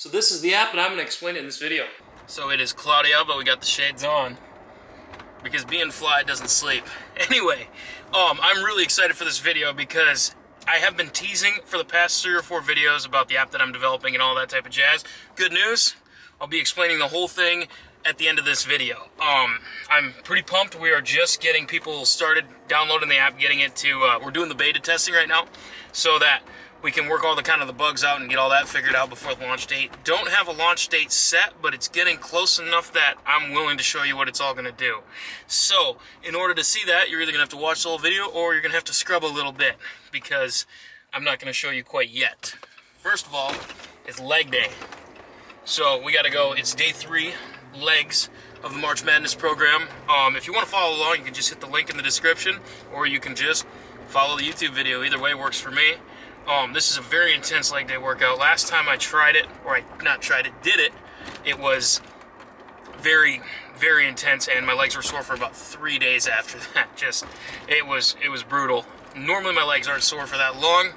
So this is the app, and I'm going to explain it in this video. So it is cloudy out, but we got the shades on because being fly doesn't sleep. Anyway, I'm really excited for this video because I have been teasing for the past 3 or 4 videos about the app that I'm developing and all that type of jazz. Good news, I'll be explaining the whole thing at the end of this video. I'm pretty pumped. We are just getting people started downloading the app, getting it to, we're doing the beta testing right now so that we can work all the bugs out and get all that figured out before the launch date. Don't have a launch date set, but it's getting close enough that I'm willing to show you what it's all going to do. So, in order to see that, you're either going to have to watch the whole video or you're going to have to scrub a little bit because I'm not going to show you quite yet. First of all, it's leg day. So, we got to go. It's day 3, legs of the March Madness program. If you want to follow along, you can just hit the link in the description or you can just follow the YouTube video. Either way works for me. This is a very intense leg day workout. Last time I tried it, or did it, it was very, very intense, and my legs were sore for about 3 days after that. It was brutal. Normally my legs aren't sore for that long,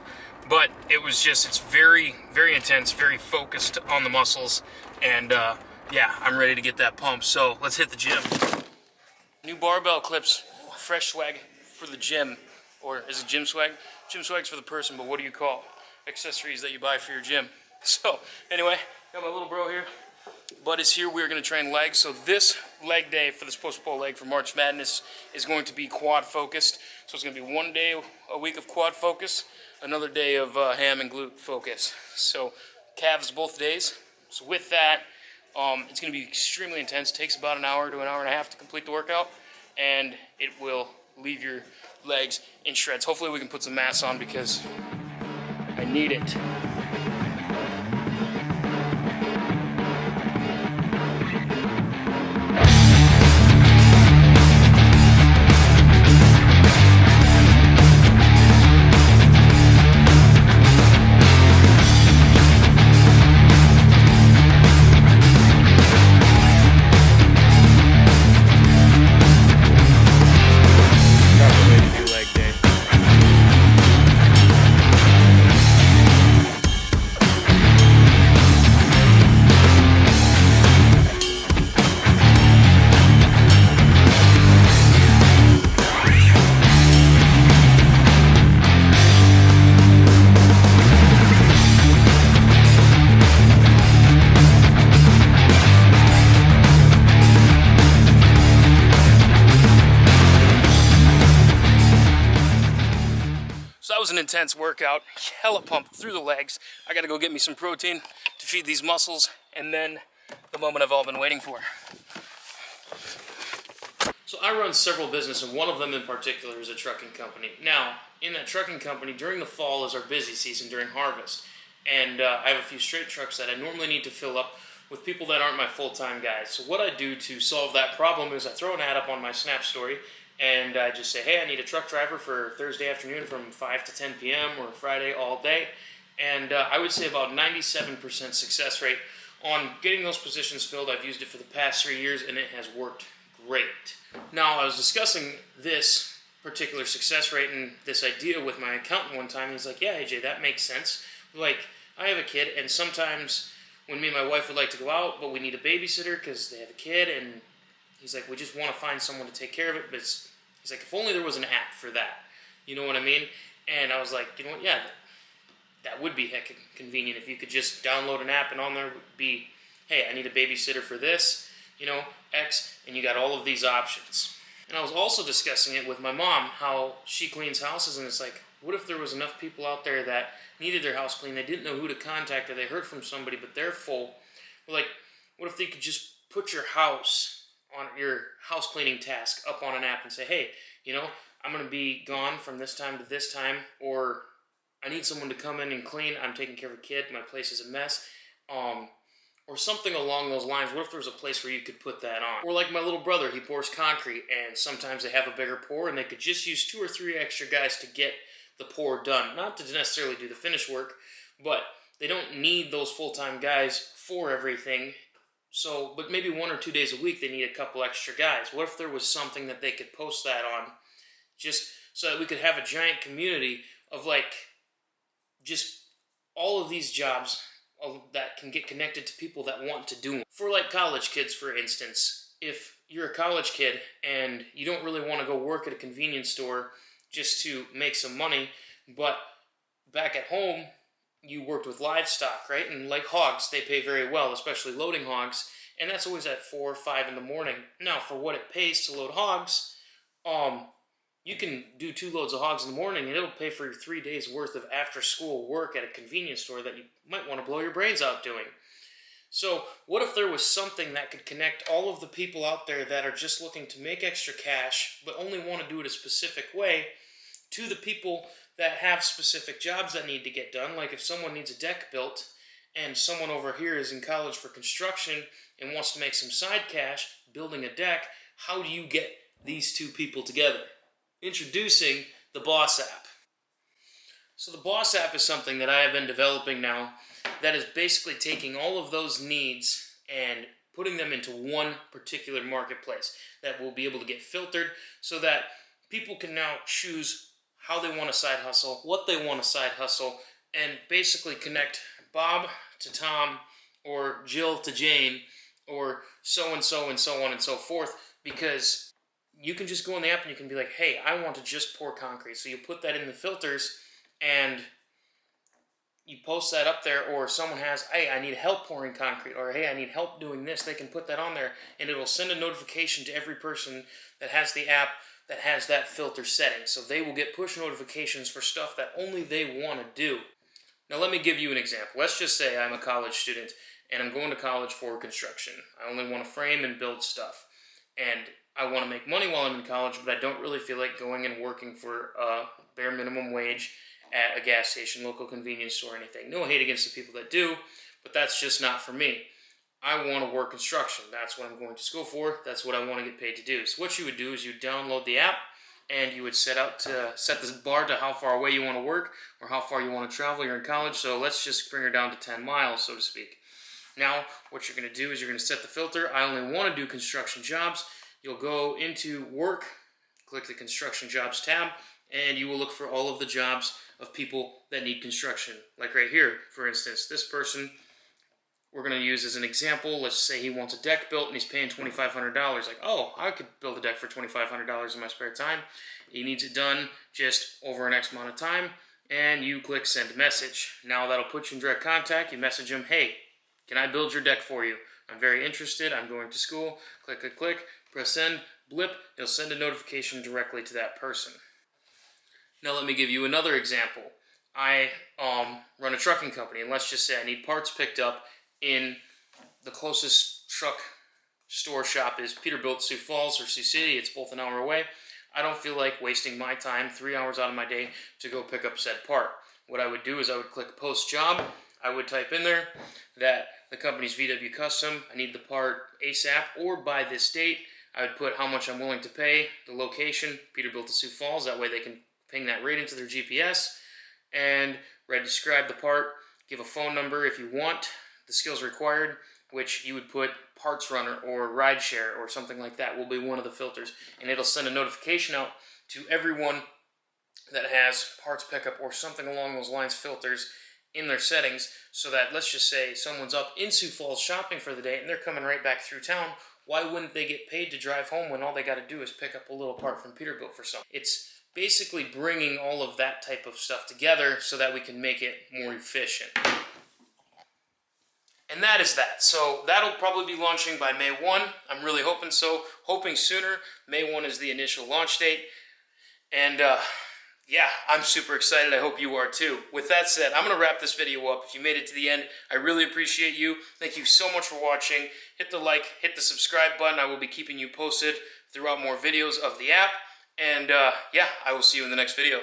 but it's very, very intense, very focused on the muscles, and yeah, I'm ready to get that pump, so let's hit the gym. New barbell clips, fresh swag for the gym. Or is it gym swag? Gym swag's for the person, but what do you call accessories that you buy for your gym? So, anyway, got my little bro here. Bud is here. We're going to train legs. So this leg day for this post-pull leg for March Madness is going to be quad focused. So it's going to be 1 day a week of quad focus, another day of ham and glute focus. So calves both days. So with that, it's going to be extremely intense. It takes about an hour to an hour and a half to complete the workout, and it will leave your legs in shreds. Hopefully we can put some mass on because I need it. That was an intense workout, hella pumped through the legs. I gotta go get me some protein to feed these muscles, and then the moment I've all been waiting for. So I run several businesses, and one of them in particular is a trucking company. Now, in that trucking company, during the fall is our busy season during harvest, and I have a few straight trucks that I normally need to fill up with people that aren't my full-time guys. So what I do to solve that problem is I throw an ad up on my Snap story, and I just say, hey, I need a truck driver for Thursday afternoon from 5 to 10 p.m. or Friday all day. And I would say about 97% success rate on getting those positions filled. I've used it for the past 3 years, and it has worked great. Now, I was discussing this particular success rate and this idea with my accountant one time, and he's like, yeah, AJ, that makes sense. Like, I have a kid, and sometimes when me and my wife would like to go out, but we need a babysitter because they have a kid, and he's like, we just want to find someone to take care of it, but he's like, if only there was an app for that. You know what I mean? And I was like, you know what, yeah, that would be heck convenient if you could just download an app and on there would be, hey, I need a babysitter for this, you know, X, and you got all of these options. And I was also discussing it with my mom, how she cleans houses, and it's like, what if there was enough people out there that needed their house cleaned, they didn't know who to contact, or they heard from somebody, but they're full. Like, what if they could just put your house on your house cleaning task up on an app and say, hey, you know, I'm going to be gone from this time to this time, or I need someone to come in and clean, I'm taking care of a kid, my place is a mess, or something along those lines. What if there was a place where you could put that on? Or like my little brother, he pours concrete, and sometimes they have a bigger pour, and they could just use 2 or 3 extra guys to get the pour done. Not to necessarily do the finish work, but they don't need those full-time guys for everything. So, but maybe 1 or 2 days a week they need a couple extra guys. What if there was something that they could post that on, just so that we could have a giant community of like just all of these jobs that can get connected to people that want to do them. For like college kids, for instance, if you're a college kid and you don't really want to go work at a convenience store just to make some money, but back at home you worked with livestock, right? And like hogs, they pay very well, especially loading hogs, and that's always at 4 or 5 in the morning. Now, for what it pays to load hogs, you can do 2 loads of hogs in the morning, and it'll pay for your 3 days worth of after-school work at a convenience store that you might want to blow your brains out doing. So, what if there was something that could connect all of the people out there that are just looking to make extra cash, but only want to do it a specific way, to the people that have specific jobs that need to get done? Like if someone needs a deck built, and someone over here is in college for construction and wants to make some side cash building a deck, how do you get these two people together? Introducing the Boss app. So the Boss app is something that I have been developing now that is basically taking all of those needs and putting them into one particular marketplace that will be able to get filtered so that people can now choose how they want to side hustle, what they want to side hustle, and basically connect Bob to Tom or Jill to Jane or so-and-so and so on and so forth, because you can just go on the app and you can be like, hey, I want to just pour concrete. So you put that in the filters and you post that up there, or someone has, hey, I need help pouring concrete, or hey, I need help doing this. They can put that on there and it will send a notification to every person that has the app that has that filter setting. So they will get push notifications for stuff that only they want to do. Now let me give you an example. Let's just say I'm a college student and I'm going to college for construction. I only want to frame and build stuff. And I want to make money while I'm in college, but I don't really feel like going and working for a bare minimum wage at a gas station, local convenience store, or anything. No hate against the people that do, but that's just not for me. I want to work construction. That's what I'm going to school for. That's what I want to get paid to do. So what you would do is you download the app and you would set this bar to how far away you want to work or how far you want to travel. You're in college, so let's just bring her down to 10 miles, so to speak. Now, what you're going to do is you're going to set the filter. I only want to do construction jobs. You'll go into work, click the construction jobs tab, and you will look for all of the jobs of people that need construction. Like right here, for instance, this person we're going to use as an example. Let's say he wants a deck built and he's paying $2,500. Like, oh, I could build a deck for $2,500 in my spare time. He needs it done just over an X amount of time, and you click send message. Now that'll put you in direct contact. You message him, hey, can I build your deck for you? I'm very interested. I'm going to school. Click, click, click. Press send. Blip. It'll send a notification directly to that person. Now let me give you another example. I run a trucking company, and let's just say I need parts picked up in the closest truck store shop is Peterbilt, Sioux Falls, or Sioux City. It's both an hour away. I don't feel like wasting my time, 3 hours out of my day, to go pick up said part. What I would do is I would click post job. I would type in there that the company's VW Custom, I need the part ASAP or by this date. I would put how much I'm willing to pay, the location, Peterbilt to Sioux Falls. That way they can ping that right into their GPS. And describe the part, give a phone number if you want, the skills required, which you would put parts runner or rideshare or something like that will be one of the filters. And it'll send a notification out to everyone that has parts pickup or something along those lines filters in their settings, so that, let's just say someone's up in Sioux Falls shopping for the day and they're coming right back through town. Why wouldn't they get paid to drive home when all they got to do is pick up a little part from Peterbilt for something? It's basically bringing all of that type of stuff together so that we can make it more efficient. And that is that. So that'll probably be launching by May 1. I'm really hoping so. Hoping sooner. May 1 is the initial launch date. And yeah, I'm super excited. I hope you are too. With that said, I'm going to wrap this video up. If you made it to the end, I really appreciate you. Thank you so much for watching. Hit the like, hit the subscribe button. I will be keeping you posted throughout more videos of the app. And yeah, I will see you in the next video.